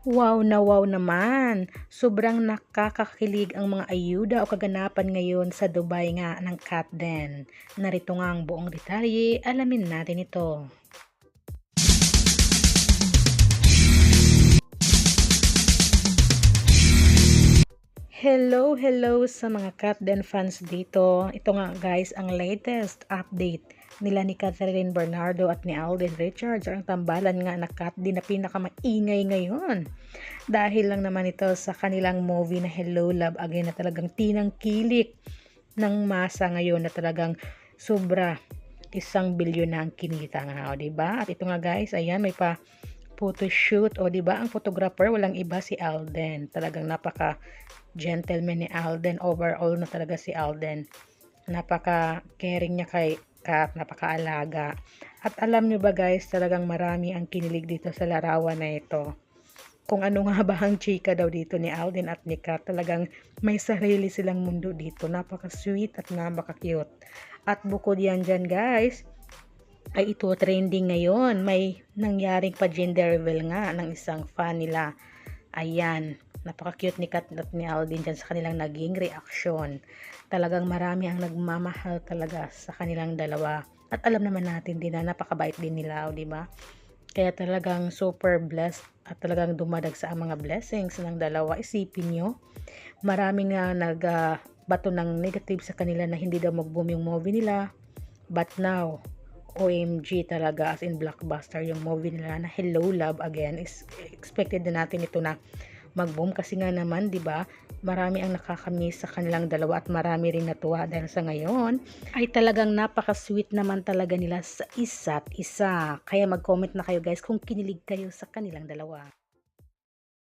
Wow naman! Sobrang nakakakilig ang mga ayuda o kaganapan ngayon sa Dubai nga ng Kat Den. Narito nga ang buong detalye, alamin natin ito. Hello sa mga Kat Den fans dito. Ito nga guys, ang latest update nila ni Catherine Bernardo at ni Alden Richards. Ang tambalan nga na Kat Din na pinakamaingay ngayon. Dahil lang naman ito sa kanilang movie na Hello Love Again na talagang tinangkilik ng masa ngayon na talagang sobra 1 bilyon na ang kinita nga, o diba? At ito nga guys, ayan may pa photoshoot, o diba ang photographer walang iba si Alden. Talagang napaka gentleman ni Alden, overall na talaga si Alden. Napaka caring niya kay Kat, napakaalaga. At alam niyo ba guys, talagang marami ang kinilig dito sa larawan na ito. Kung ano nga ba ang chika daw dito ni Alden at ni Kat, talagang may sarili silang mundo dito. Napaka sweet at napaka cute. At bukod yan dyan guys, ay ito trending ngayon. May nangyaring pa gender reveal nga ng isang fan nila. Ayan, napaka-cute ni Kat at ni Alden dyan sa kanilang naging reaksyon. Talagang marami ang nagmamahal talaga sa kanilang dalawa. At alam naman natin din na napakabait din nila, o diba? Kaya talagang super blessed at talagang dumadag sa mga blessings ng dalawa. Isipin nyo, maraming nga bato ng negative sa kanila na hindi daw mag-boom yung movie nila. But now, OMG talaga, as in blockbuster yung movie nila na Hello Love Again. Is expected na natin ito na mag-boom kasi nga naman 'di ba? Marami ang nakakamiss sa kanilang dalawa at marami ring natuwa dahil sa ngayon ay talagang napaka-sweet naman talaga nila sa isa't isa. Kaya mag-comment na kayo guys kung kinilig kayo sa kanilang dalawa.